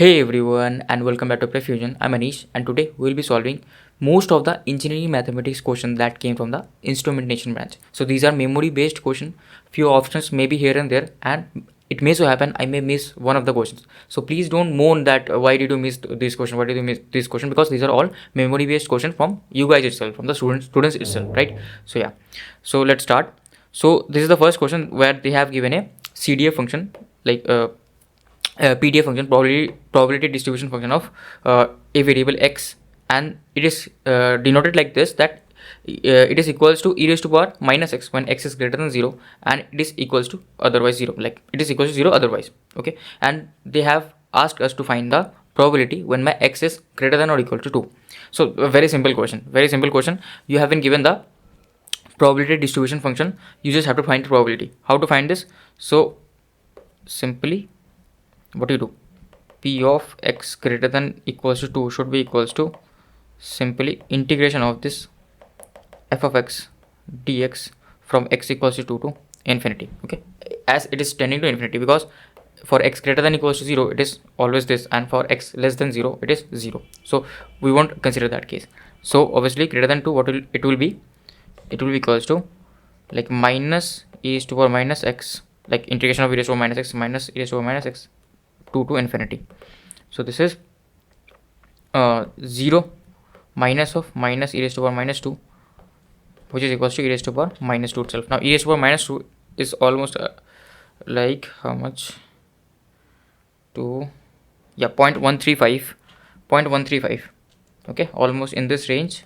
Hey everyone and welcome back to Prefusion. I'm Anish and today we'll be solving most of the engineering mathematics questions that came from the instrumentation branch. So these are memory based questions. Few options may be here and there and it may so happen I may miss one of the questions. So please don't moan that why did you miss this question, why did you miss this question, because these are all memory based questions from you guys itself, from the students itself, right? So yeah, so let's start. So this is the first question where they have given a CDF function like PDF function, probability distribution function of a variable x, and it is denoted like this, that it is equals to e raised to power minus x when x is greater than 0, and it is equals to otherwise 0, like it is equals to 0 otherwise. Okay, and they have asked us to find the probability when my x is greater than or equal to 2. So a very simple question. You have been given the probability distribution function, you just have to find the probability. How to find this? So simply what do you do? P of x greater than equals to 2 should be equals to simply integration of this f of x dx from x equals to 2 to infinity. Okay, as it is tending to infinity, because for x greater than equals to 0 it is always this, and for x less than 0 it is 0. So we won't consider that case. So obviously greater than 2, what will it will be? It will be equals to like minus e raised to power minus x, like integration of e raised to power minus x minus e raised to power minus x 2 to infinity. So this is 0 minus of minus e raised to power minus 2, which is equals to e raised to power minus 2 itself. Now e raised to power minus 2 is almost like how much? To, yeah, 0.135. Okay, almost in this range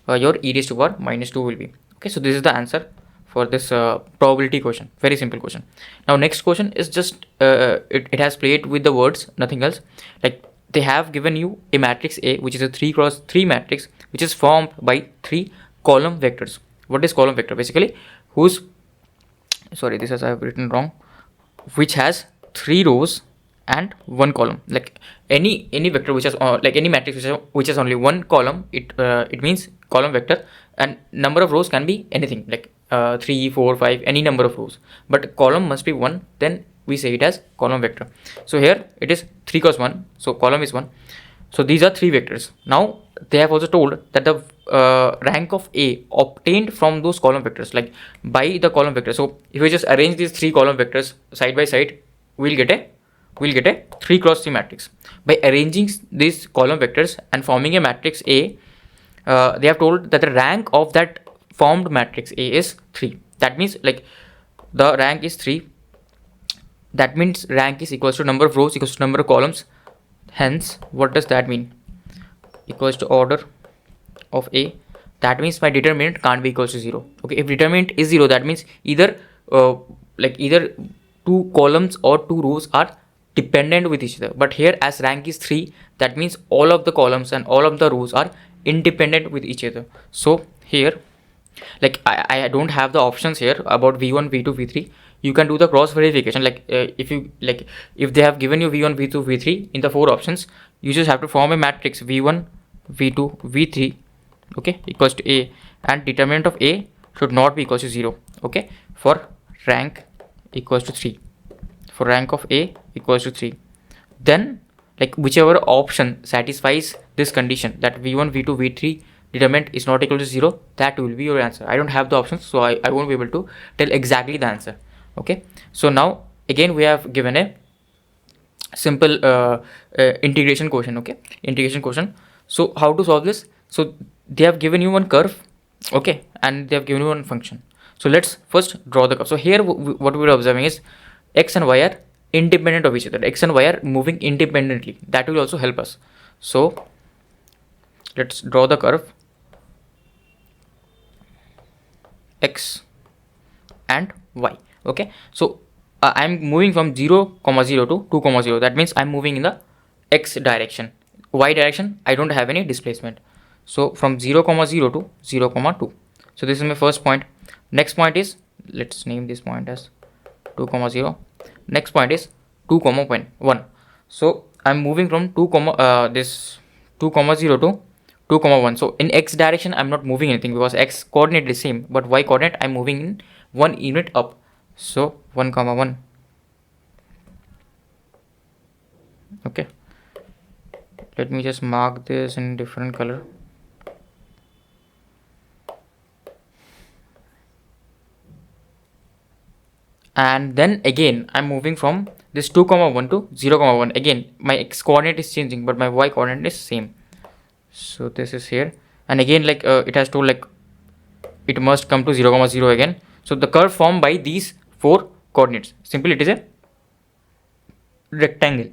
your e raised to power minus 2 will be. Okay, so this is the answer for this probability question. Very simple question. Now next question is just it has played with the words, nothing else. Like they have given you a matrix A, which is a 3x3 matrix, which is formed by 3 column vectors. What is column vector? Basically whose, sorry, this is I have written wrong, which has 3 rows and 1 column. Like any vector which has like any matrix which has only 1 column, it means column vector, and number of rows can be anything, like 3, 4, 5, any number of rows, but column must be 1, then we say it as column vector. So here it is 3 cross 1, so column is 1. So these are 3 vectors. Now they have also told that the rank of A obtained from those column vectors, like by the column vector. So if we just arrange these 3 column vectors side by side, we'll get a 3 cross 3 matrix. By arranging these column vectors and forming a matrix A, they have told that the rank of that formed matrix A is 3. That means like the rank is 3. That means rank is equals to number of rows equals to number of columns. Hence, what does that mean? Equals to order of A. That means my determinant can't be equals to 0. Okay, if determinant is 0, that means either either 2 columns or 2 rows are dependent with each other. But here as rank is 3, that means all of the columns and all of the rows are independent with each other. So here, like I don't have the options here about v1, v2, v3. You can do the cross verification, like if they have given you v1, v2, v3 in the 4 options, you just have to form a matrix v1, v2, v3, okay, equals to A, and determinant of A should not be equals to 0. Okay, for rank equals to 3, for rank of A equals to 3, then like whichever option satisfies this condition, that v1, v2, v3 determinant is not equal to 0, that will be your answer. I don't have the options, so I won't be able to tell exactly the answer. Okay, so now again we have given a simple integration question. Okay, integration question. So how to solve this? So they have given you one curve, okay, and they have given you one function. So let's first draw the curve. So here what we're observing is x and y are independent of each other. X and y are moving independently. That will also help us. So let's draw the curve x and y. Okay, so I'm moving from 0, 0 to 2, 0. That means I'm moving in the x direction. Y direction, I don't have any displacement. So from 0, 0 to 0, 2. So this is my first point. Next point is, let's name this point as 2, 0. Next point is 2, 1. So I'm moving from 2, this 2, 0 to 2, 1. So in x direction I'm not moving anything because x coordinate is same, but y coordinate I'm moving in 1 unit up. So 1, 1. Okay, Let me just mark this in different color. And then again I'm moving from this 2 comma 1 to 0 comma 1. Again my x coordinate is changing, but my y coordinate is same. So this is here, and again like it has to like it must come to 0 comma 0 again. So the curve formed by these 4 coordinates, simply it is a rectangle.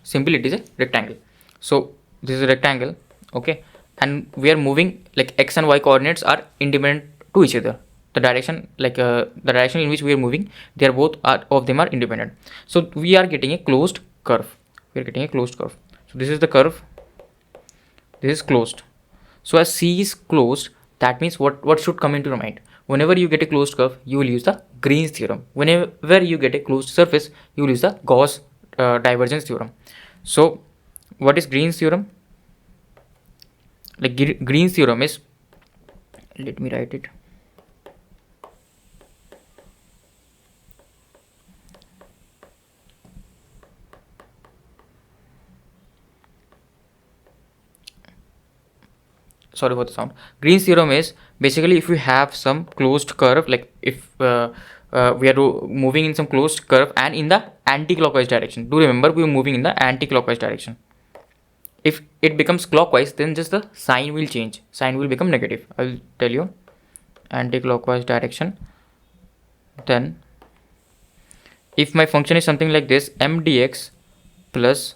Simply it is a rectangle. So this is a rectangle, okay, and we are moving like x and y coordinates are independent to each other. The direction like the direction in which we are moving, they are both of them are independent. So we are getting a closed curve. We are getting a closed curve. So this is the curve, this is closed. So as C is closed, that means what should come into your mind? Whenever you get a closed curve, you will use the Green's theorem. Whenever you get a closed surface, you will use the Gauss divergence theorem. So what is Green's theorem? Like Green's theorem is, let me write it. Sorry for the sound. Green's theorem is basically if we have some closed curve, like if we are moving in some closed curve and in the anti-clockwise direction. Do remember we are moving in the anti-clockwise direction. If it becomes clockwise, then just the sign will change. Sign will become negative. I will tell you, anti-clockwise direction. Then if my function is something like this, m dx plus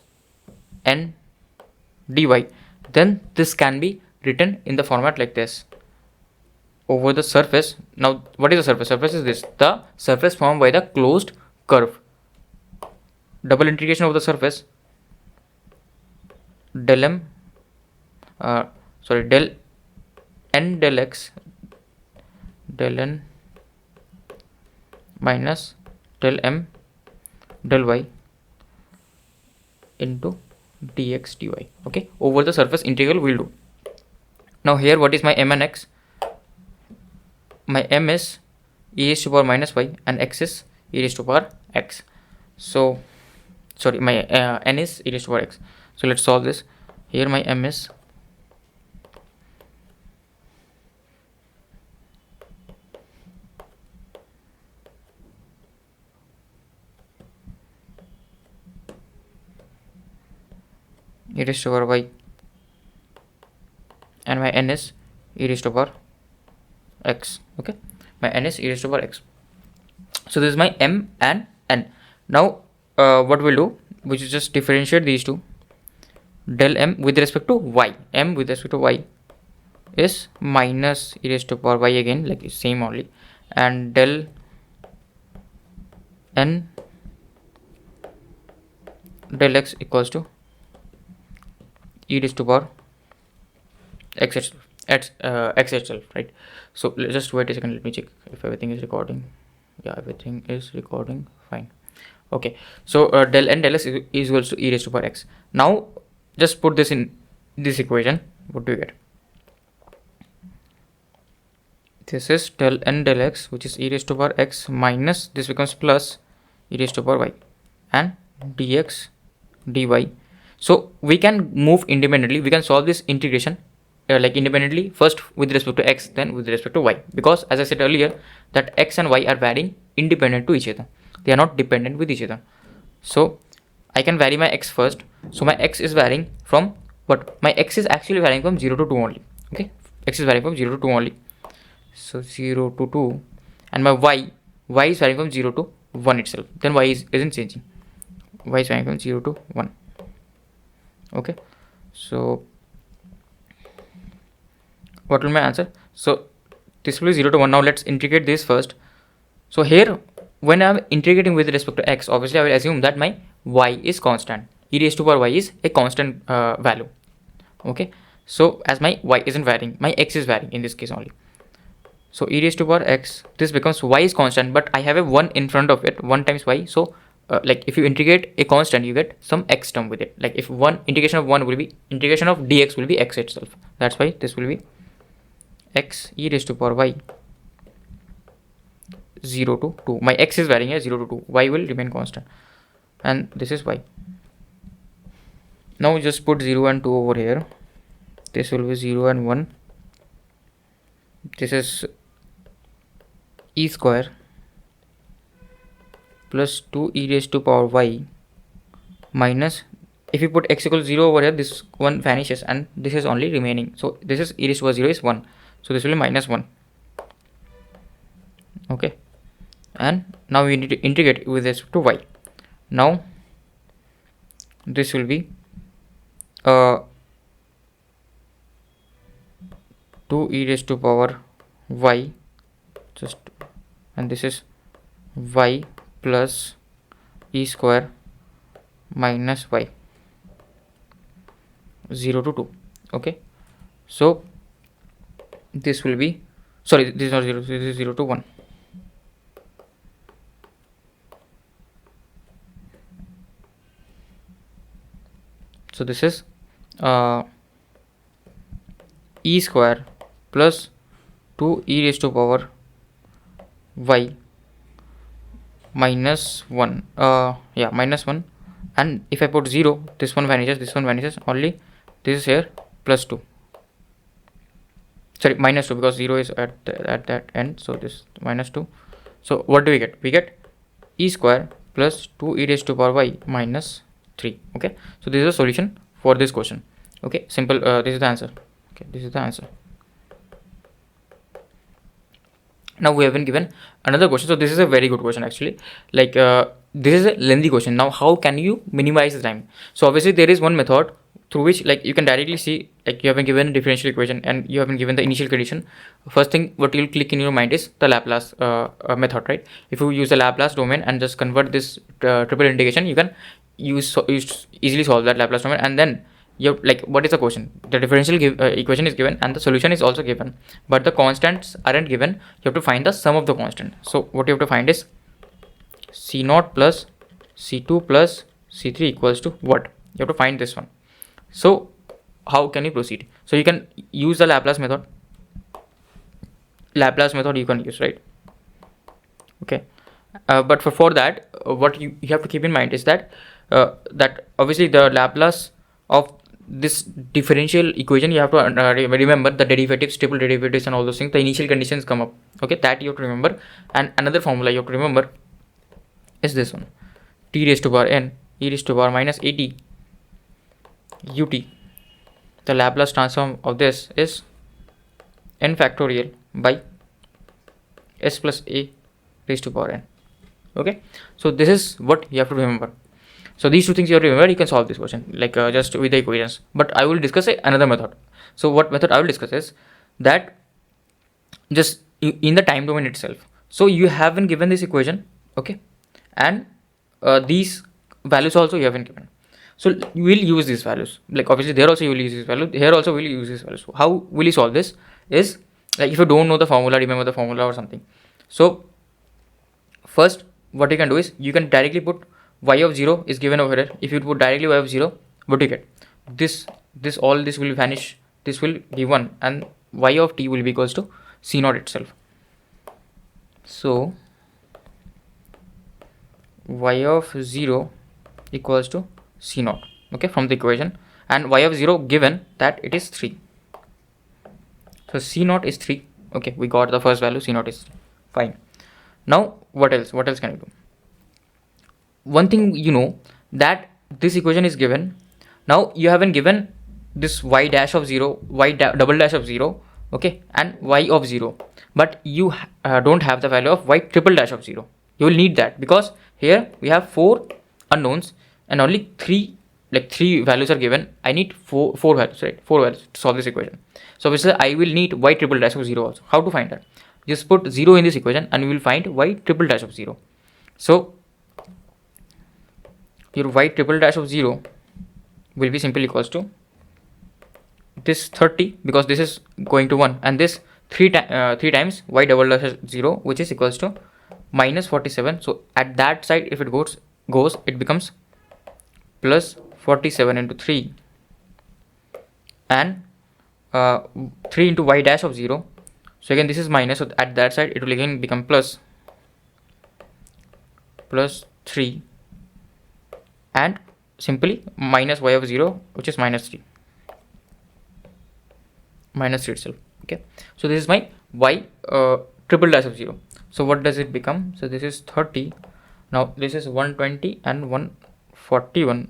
n dy, then this can be written in the format like this. Over the surface, now what is the surface? Surface is this, the surface formed by the closed curve. Double integration of the surface, del m del n del x del n minus del m del y into dx dy. Okay, over the surface integral will do. Now here what is my m and x? My m is e raised to power minus y and x is e raised to power x. So sorry, my n is e raised to power x. So let's solve this. Here my m is e raised to power y and my n is e raised to power x. Okay, my n is e raised to power x. So this is my m and n. Now what we'll do, which is just differentiate these two. Del m with respect to y, m with respect to y is minus e raised to power y again, like it's same only, and del n del x equals to e raised to power x itself, x itself, right? So just wait a second, let me check if everything is recording. Yeah, everything is recording fine. Okay, so del n del x is equals to e raised to power x. Now just put this in this equation. What do you get? This is del n del x, which is e raised to power x, minus this becomes plus e raised to power y and dx dy. So we can move independently. We can solve this integration like independently, first with respect to x, then with respect to y, because as I said earlier that x and y are varying independent to each other. They are not dependent with each other. So I can vary my x first. So my x is varying from what? My x is actually varying from 0 to 2 only. Okay, x is varying from 0 to 2 only. So 0 to 2, and my y is varying from 0 to 1 itself. Then y isn't changing. Y is varying from 0 to 1. Okay, so what will my answer? So this will be 0 to 1. Now let's integrate this first. So here when I'm integrating with respect to x, obviously I will assume that my y is constant. E raised to power y is a constant value. Okay, so as my y isn't varying, my x is varying in this case only. So e raised to power x, this becomes y is constant, but I have a 1 in front of it, 1 times y. So like if you integrate a constant, you get some x term with it. Like if one integration of 1 will be, integration of dx will be x itself. That's why this will be x e raised to power y 0 to 2. My x is varying as 0 to 2. Y will remain constant, and this is y. Now just put 0 and 2 over here. This will be 0 and 1. This is e square plus 2 e raised to power y minus, if you put x equals 0 over here, this one vanishes and this is only remaining. So this is e raised to power 0 is 1. So this will be minus 1. Okay. And now we need to integrate with respect to y. Now this will be 2 e raised to power y, just, and this is y plus e square minus y, 0 to 2. Okay, so this will be, sorry, this is not 0, this is 0 to 1. So this is e square plus 2 e raised to power y minus 1, minus 1, and if I put 0, this one vanishes, only this is here plus 2, sorry, minus 2, because 0 is at that end, so this minus 2. So what do we get? We get e square plus 2 e raised to power y minus 3. Okay, so this is a solution for this question. Okay, simple. This is the answer. Okay, this is the answer. Now we have been given another question. So this is a very good question actually. Like this is a lengthy question. Now how can you minimize the time? So obviously there is one method through which, like, you can directly see, like, you have been given a differential equation and you have been given the initial condition. First thing what you'll click in your mind is the Laplace method, right? If you use the Laplace domain and just convert this triple integration, you can easily solve that Laplace domain, and then you, like, what is the question? The differential equation is given and the solution is also given, but the constants aren't given. You have to find the sum of the constant. So what you have to find is C0 plus C2 plus C3 equals to what? You have to find this one. So how can you proceed? So you can use the Laplace method. Laplace method you can use, right? Okay, but for that, what you have to keep in mind is that that obviously the Laplace of this differential equation, you have to remember the derivatives, triple derivatives and all those things. The initial conditions come up. Okay, that you have to remember. And another formula you have to remember is this one: t raised to power n e raised to power minus at ut. The Laplace transform of this is n factorial by s plus a raised to power n. Okay, so this is what you have to remember. So these two things you have to remember. You can solve this question like just with the equations, but I will discuss another method. So what method I will discuss is that just in the time domain itself. So you have been given this equation, okay, and these values also you have been given. So you will use these values. Like obviously there also you will use this value. Here also will use this value. So how will you solve this? Is like, if you don't know the formula, remember the formula or something. So first what you can do is you can directly put y of 0 is given over here. If you put directly y of 0, what do you get? This all this will vanish. This will give 1, and y of t will be equals to C0 itself. So y of 0 equals to C0, okay, from the equation, and y of 0 given that it is 3. So C0 is 3. Okay, we got the first value. C0 is 3. Fine. Now what else can you do? One thing, you know that this equation is given. Now you have been given this y dash of 0, y double dash of 0, okay, and y of 0, but you don't have the value of y triple dash of 0. You will need that because here we have 4 unknowns and only 3 values are given. I need 4 values, right? 4 values to solve this equation. So obviously I will need y triple dash of 0 also. How to find that? Just put 0 in this equation and we will find y triple dash of 0. So your y triple dash of 0 will be simply equals to this 30, because this is going to 1, and this 3 times y double dash of 0, which is equals to minus 47. So at that side, if it goes it becomes plus 47 into 3, and 3 into y dash of 0. So again this is minus, so at that side it will again become plus 3, and simply minus y of 0, which is minus 3 itself. Okay, so this is my y triple dash of 0. So what does it become? So this is 30. Now this is 120 and 141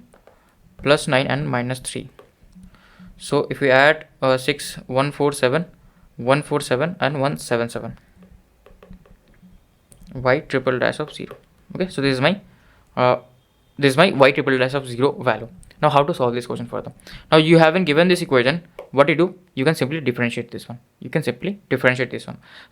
plus 9 and minus 3. So if we add 6, 147, 147 and 177, y triple dash of 0. Okay, so this is my y triple dash of 0 value. Now how to solve this question further? Now you haven't given this equation. What you do, you can simply differentiate this one.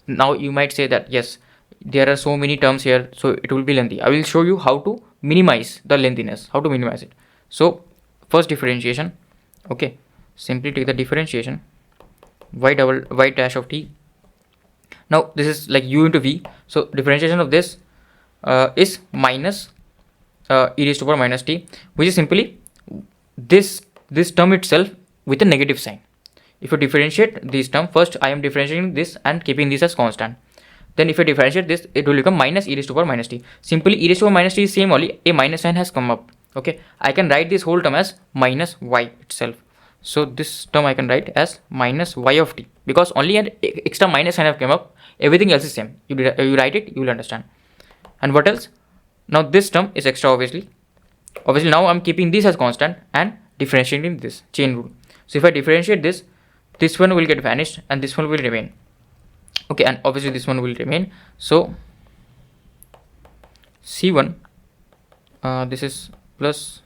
Now you might say that yes, there are so many terms here, so it will be lengthy. I will show you how to minimize the lengthiness, how to minimize it. So first differentiation, okay, simply take the differentiation y dash of t. Now this is like u into v, so differentiation of this is minus e raised to power minus t, which is simply this term itself with a negative sign. If you differentiate this term, first I am differentiating this and keeping this as constant. Then if I differentiate this, it will become minus e raised to power minus t. Simply e raised to power minus t is same, only a minus sign has come up. Okay, I can write this whole term as minus y itself. So this term I can write as minus y of t, because only an extra minus sign have come up. Everything else is same. You write it, you will understand. And what else? Now this term is extra, obviously now I'm keeping this as constant and differentiating this, chain rule. So if I differentiate this one will get vanished and this one will remain. Okay, and obviously this one will remain. So c1, this is plus,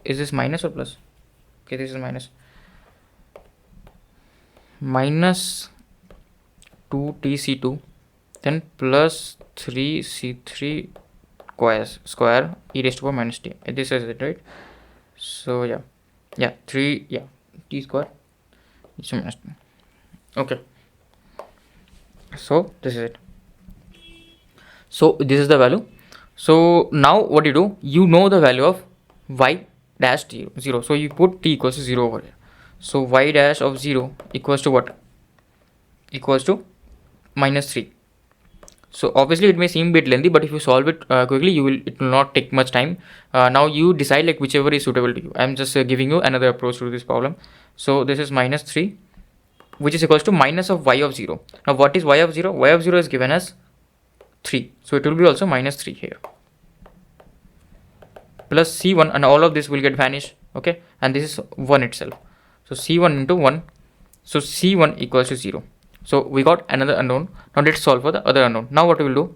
is this minus or plus? Okay, this is minus 2tc2 then plus 3c3 square e raised to power minus t. This is it, right? So yeah 3 t square is minus t. Okay, so this is it. So this is the value. So now what you do, you know the value of y dash 0, so you put t equals to 0 over here. So y dash of 0 equals to what? Equals to minus 3. So obviously it may seem a bit lengthy, but if you solve it quickly, it will not take much time. Now you decide like whichever is suitable to you. I'm just giving you another approach to this problem. So this is minus 3, which is equals to minus of y of 0. Now what is y of 0? Y of 0 is given as 3, so it will be also minus 3 here, plus c1, and all of this will get vanished. Okay, and this is 1 itself. So c1 into 1, so c1 equals to 0. So we got another unknown. Now let's solve for the other unknown. Now what we will do,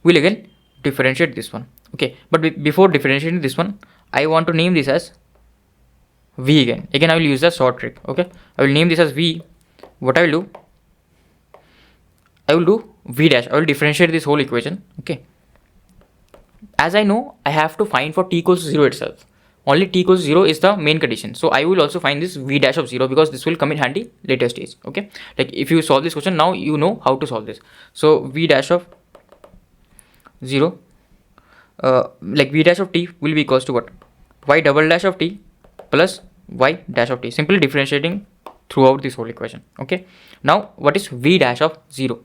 we'll again differentiate this one. Okay, but before differentiating this one, I want to name this as v again. I will use the short trick. Okay, I will name this as v. What I will do, I will do v dash. I will differentiate this whole equation. Okay, as I know, I have to find for t equals to 0 itself. Only t equals 0 is the main condition. So I will also find this v dash of 0, because this will come in handy later stage. Okay, like if you solve this question, now you know how to solve this. So v dash of 0, like v dash of t will be equals to what? Y double dash of t plus y dash of t. Simply differentiating throughout this whole equation. Okay, now what is v dash of 0?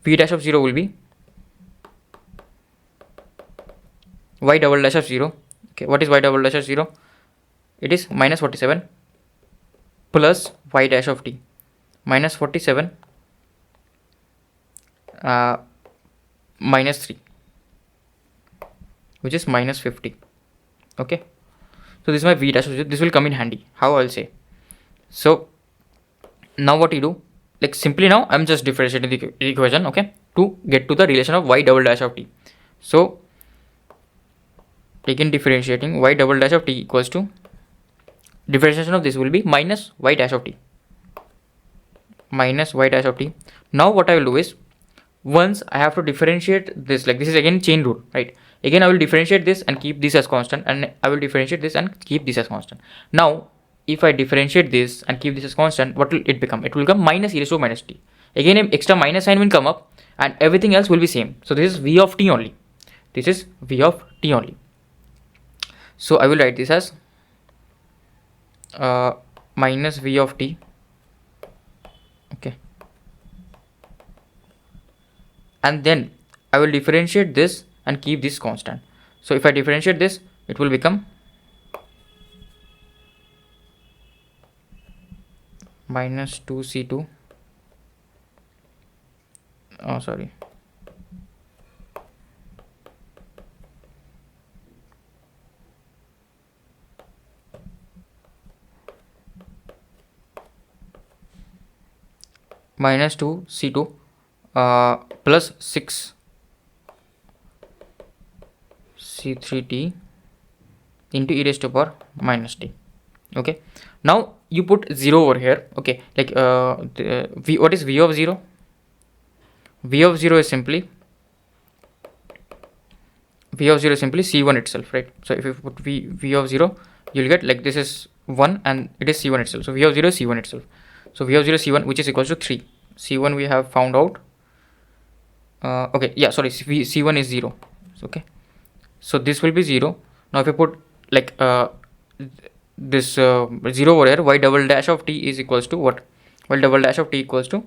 V dash of 0 will be y double dash of 0. Okay, what is y double dash of 0? It is minus 47 plus y dash of t, minus 47 minus 3, which is minus 50. Okay, so this is my v dash of 0. This will come in handy. How I'll say? So now what you do, like simply now I'm just differentiating the equation, okay, to get to the relation of y double dash of t. So again differentiating y double dash of t equals to, differentiation of this will be minus y dash of t, minus y dash of t. Now what I will do is, once I have to differentiate this, like this is again chain rule, right? Again I will differentiate this and keep this as constant, and I will differentiate this and keep this as constant. Now if I differentiate this and keep this as constant, what will it become? It will become minus e raised to minus t. Again an extra minus sign will come up and everything else will be same. So this is v of t only. This is v of t only. So I will write this as minus v of t. Okay, and then I will differentiate this and keep this constant. So if I differentiate this, it will become minus 2c2, oh sorry, minus 2c2 plus 6c3t into e raised to power minus t. Okay, now you put 0 over here. Okay, like what is v of 0? V of 0 is simply c1 itself, right? So if you put v of 0, you'll get like this is 1 and it is c1 itself. So v of 0 is c1 itself. So v of 0 is c1, which is equals to 3. c1 we have found out. Okay, yeah, sorry, c1 is 0. Okay, so this will be 0. Now if you put like this 0 over here, y double dash of t is equals to what? Y double dash of t equals to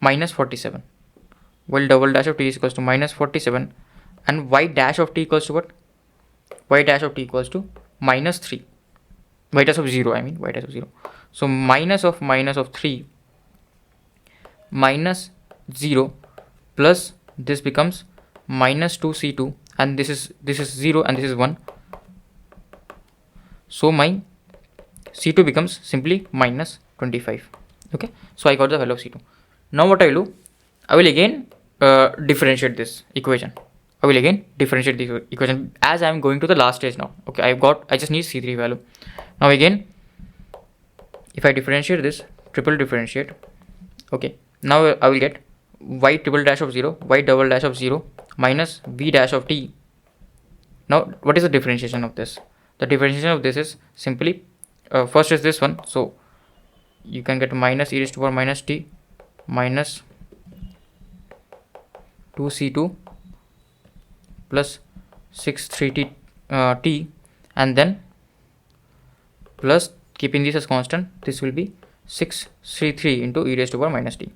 minus 47. Y double dash of t is equals to minus 47, and y dash of t equals to what? Y dash of t equals to minus 3. Y dash of 0, I mean y dash of 0. So minus of 3 minus 0 plus this becomes minus 2c2, and this is 0 and this is 1. So my c2 becomes simply minus 25. Okay, so I got the value of c2. Now what I will do, I will again differentiate this equation. I will again differentiate the equation as I am going to the last stage now. Okay, I just need c3 value. Now again, if I differentiate this, triple differentiate, okay, now I will get y triple dash of 0, y double dash of 0 minus v dash of t. Now what is the differentiation of this? The differentiation of this is simply first is this one, so you can get minus e raised to power minus t minus 2c2 plus 6 3t t, and then plus, keeping this as constant, this will be 6c3 into e raised to power minus t.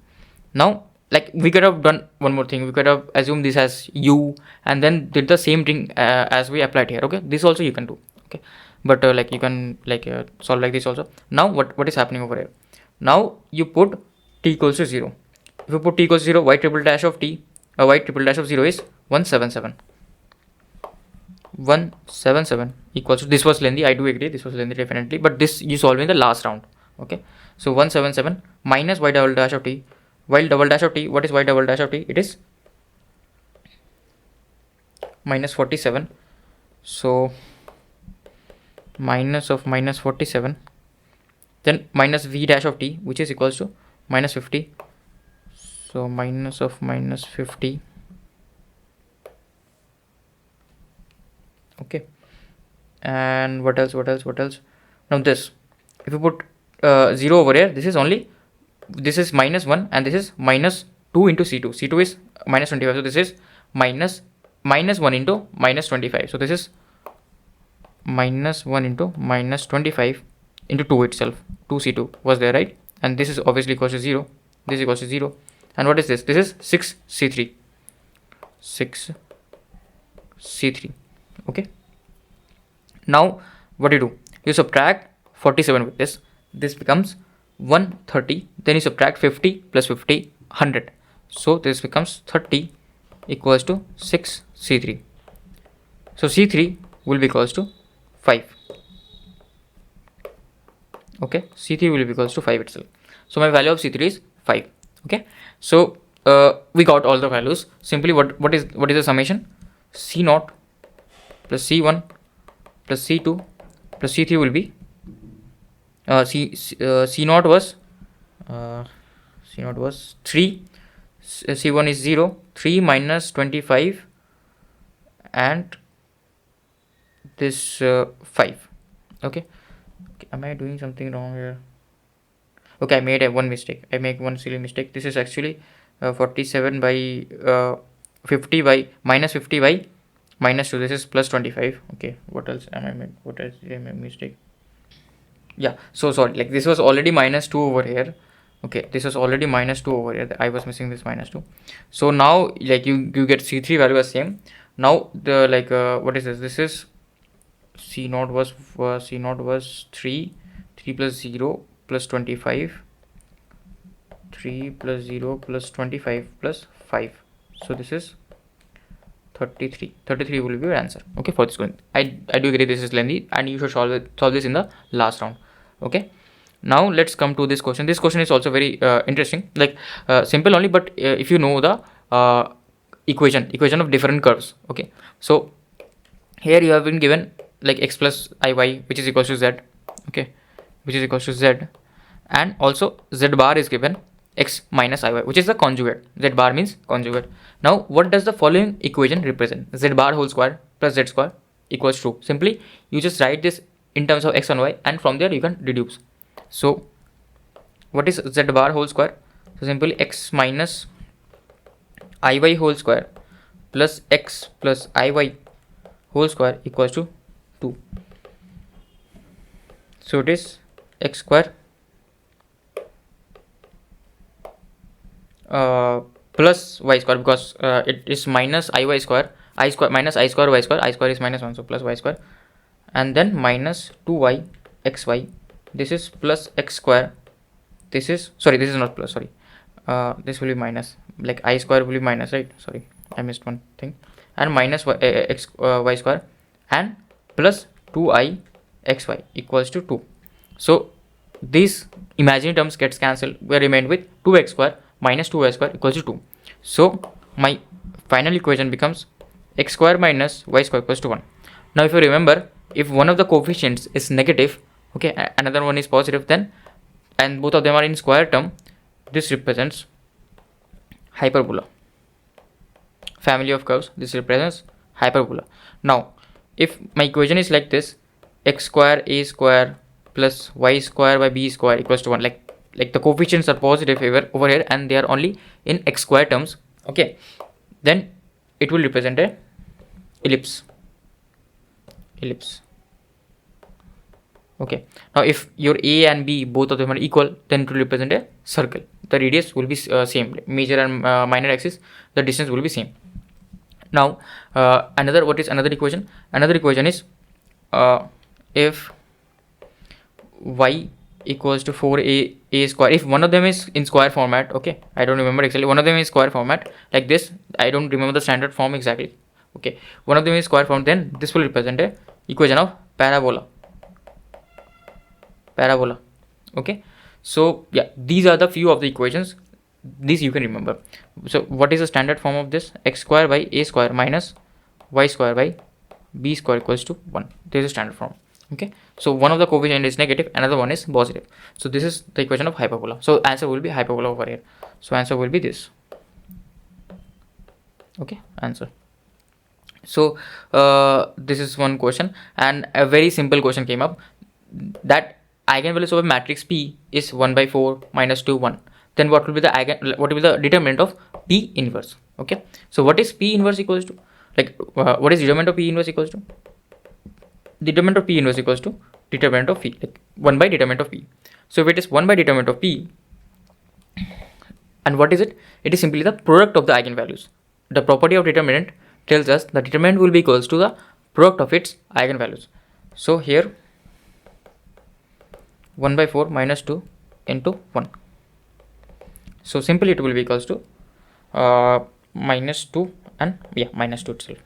Now like we could have done one more thing, we could have assumed this as u and then did the same thing as we applied here. Okay, this also you can do. Okay, but like you can like solve like this also. Now what is happening over here? Now you put t equals to 0. If you put t equals to 0, y triple dash of t, y triple dash of 0 is 177. 177 equals to, this was lengthy, I do agree, this was lengthy definitely, but this you solve in the last round. Okay, so 177 minus y double dash of t. Y double dash of t, what is y double dash of t? It is minus 47. So minus of minus 47, then minus v dash of t, which is equals to minus 50. So minus of minus 50. Okay, and what else? Now this, if you put 0 over here, this is minus 1 and this is minus 2 into c2. c2 is minus 25, so this is minus 1 into minus 25. So this is minus 1 into minus 25 into 2 itself. 2c2 was there, right? And this is obviously equals to 0. This is equals to 0. And what is this? This is 6c3. 6c3. Okay. Now what you do? You subtract 47 with this. This becomes 130. Then you subtract 50 plus 50, 100. So this becomes 30 equals to 6c3. So c3 will be equals to 5. Okay, c3 will be equals to 5 itself. So my value of c3 is 5. Okay, so we got all the values. Simply what is the summation? c0 plus c1 plus c2 plus c3 will be c0 was 3, c1 is 0, 3 minus 25, and this 5. Okay, am I doing something wrong here? Okay, I made one mistake. I make one silly mistake. This is actually 47 by 50 by minus 50 by minus 2. This is plus 25. Okay, what else am I made? What else did I make mistake? Yeah, so sorry, like this was already minus 2 over here. Okay, this was already minus 2 over here. I was missing this minus 2. So now like you get c3 value as same. Now the what is this? This is C0 was 3 plus 0 plus 25, 3 plus 0 plus 25 plus 5. So this is 33 will be your answer. Okay, for this one I do agree this is lengthy and you should solve this in the last round. Okay, now let's come to this question. This question is also very interesting, simple only, but if you know the equation of different curves. Okay, so here you have been given like x plus iy, which is equals to z. Okay, which is equals to z, and also z bar is given x minus iy, which is the conjugate. Z bar means conjugate. Now what does the following equation represent? Z bar whole square plus z square equals true. Simply you just write this in terms of x and y, and from there you can deduce. So what is z bar whole square? So simply x minus iy whole square plus x plus iy whole square equals to 2. So it is x square plus y square, because it is minus iy square, I square minus I square y square, I square is minus 1, so plus y square, and then minus 2y xy. This is plus x square. This is this is not plus, sorry. This will be minus, like I square will be minus, right? Sorry, I missed one thing. And minus y square and plus 2i xy equals to 2. So these imaginary terms gets cancelled. We remain with 2x square minus 2y square equals to 2. So my final equation becomes x square minus y square equals to 1. Now if you remember, if one of the coefficients is negative, okay, another one is positive, then and both of them are in square term, this represents hyperbola. Family of curves, this represents hyperbola. Now if my equation is like this, x square a square plus y square by b square equals to 1, like the coefficients are positive over here and they are only in x square terms, okay, then it will represent a ellipse. Okay, now if your a and b both of them are equal, then it will represent a circle. The radius will be same, major and minor axis, the distance will be same. Now another equation? Another equation is if y equals to 4a square, if one of them is in square format, okay, I don't remember exactly, one of them is square format like this, I don't remember the standard form exactly, okay, one of them is square form, then this will represent a equation of parabola. Okay, so yeah, these are the few of the equations, these you can remember. So what is the standard form of this? X square by a square minus y square by b square equals to 1. This is standard form. Okay, so one of the coefficient is negative, another one is positive. So this is the equation of hyperbola. So answer will be hyperbola over here. So answer will be this. Okay, answer. So this is one question, and a very simple question came up, that eigenvalues of a matrix P is 1 by 4 minus 2 1. Then what will be the determinant of P inverse? Okay, so what is P inverse equals to? What is determinant of P inverse equals to? Determinant of P inverse equals to determinant of P, like 1 by determinant of P. So if it is 1 by determinant of P, and what is it? It is simply the product of the eigenvalues. The property of determinant tells us the determinant will be equals to the product of its eigenvalues. So here 1 by 4 minus 2 into 1. So simply it will be equals to minus 2 and minus 2 itself.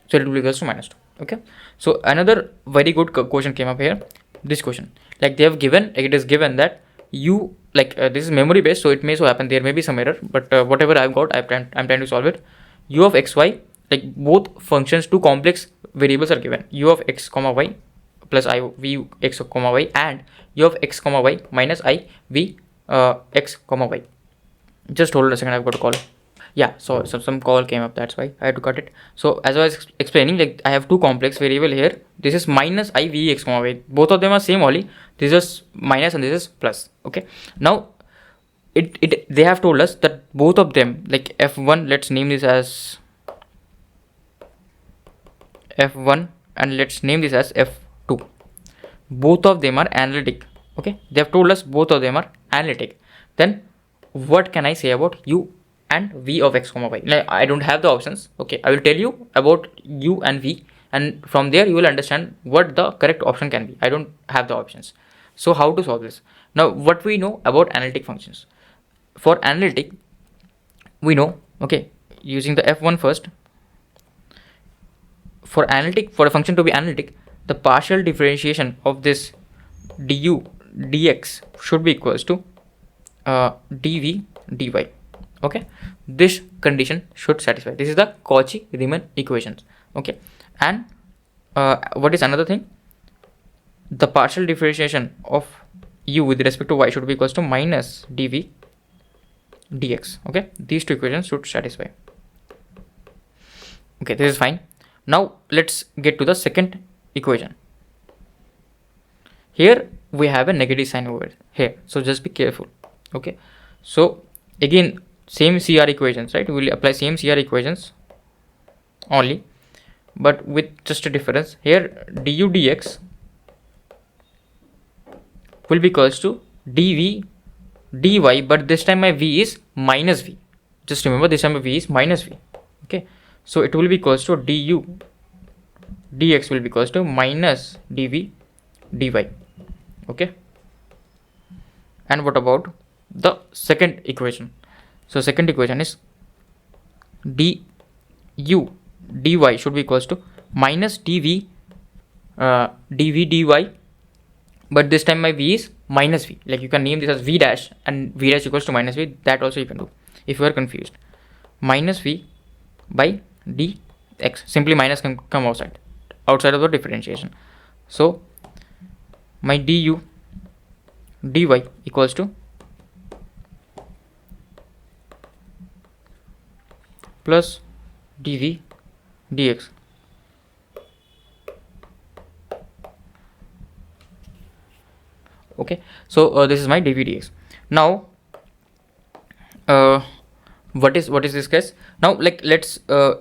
So it will be equals to minus 2. Okay, so another very good question came up here. This question, like they have given, it is given that you this is memory based, so it may so happen there may be some error, but whatever I've got, I'm trying to solve it. U of x y, like both functions, two complex variables are given, u of x comma y plus I v x comma y and u of x comma y minus I v x comma y. Just hold on a second, I've got a call. Yeah, so some call came up, that's why I had to cut it. So as I was explaining, like I have two complex variable here. This is minus I v x comma y. Both of them are same only. This is minus and this is plus. Okay. Now they have told us that both of them, like f1, let's name this as f1 and let's name this as f2. Both of them are analytic. Okay. They have told us both of them are analytic. Then what can I say about u and v of x comma y. Like, I don't have the options. Okay, I will tell you about u and v, and from there you will understand what the correct option can be. I don't have the options. So how to solve this? Now, what we know about analytic functions? For analytic, we know, okay, using the f1 first. For analytic, for a function to be analytic, the partial differentiation of this du dx should be equals to dv dy. Okay, this condition should satisfy. This is the Cauchy-Riemann equations. Okay, and what is another thing? The partial differentiation of u with respect to y should be equals to minus dv dx. Okay, these two equations should satisfy. Okay, this is fine. Now let's get to the second equation. Here we have a negative sign over here, so just be careful. Okay, so again same CR equations, right? We will apply same CR equations only, but with just a difference. Here du dx will be equals to dv dy, but this time my v is minus v. Just remember, this time my v is minus v. Okay, so it will be equals to du dx will be equals to minus dv dy. Okay, and what about the second equation? So second equation is du dy should be equals to minus dv dy, but this time my v is minus v. Like, you can name this as v dash, and v dash equals to minus v. That also you can do if you are confused. Minus v by dx. Simply minus can come outside of the differentiation. So my du dy equals to plus dv dx. Okay, so this is my dv dx. Now what is this case? Now, like, let's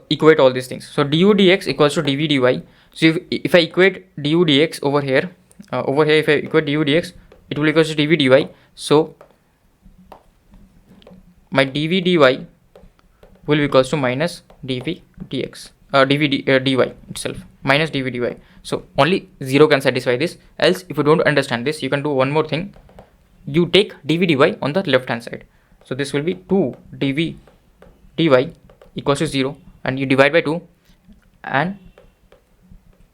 equate all these things. So du dx equals to dv dy. So if I equate du dx over here if I equate du dx, it will equals to dv dy. So my dv dy will be equals to minus dv dx, dy itself, minus dv dy. So only 0 can satisfy this. Else, if you don't understand this, you can do one more thing. You take dv dy on the left hand side. So this will be 2 dv dy equals to 0, and you divide by 2, and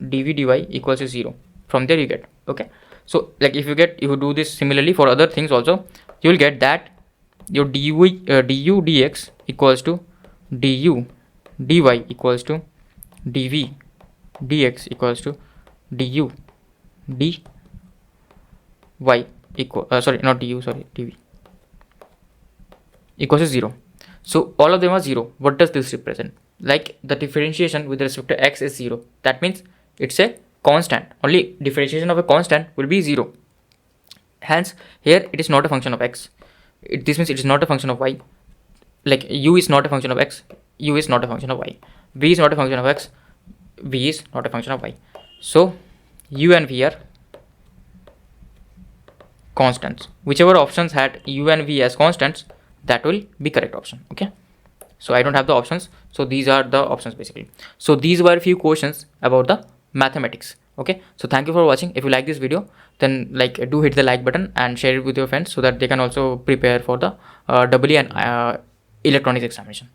dv dy equals to 0. From there you get. Okay, so like, if you do this similarly for other things also, you will get that your du dx equals to du dy equals to dv dx equals to du dy equal dv equals to 0. So all of them are 0. What does this represent? Like, the differentiation with respect to x is 0. That means it's a constant. Only differentiation of a constant will be 0. Hence here it is not a function of x. This means it is not a function of y. Like, u is not a function of x, u is not a function of y, v is not a function of x, v is not a function of y. So u and v are constants. Whichever options had u and v as constants, that will be correct option. Okay, so I don't have the options, so these are the options basically. So these were a few questions about the mathematics. Okay, so thank you for watching. If you like this video, then do hit the like button and share it with your friends, so that they can also prepare for the EE and electronics examination.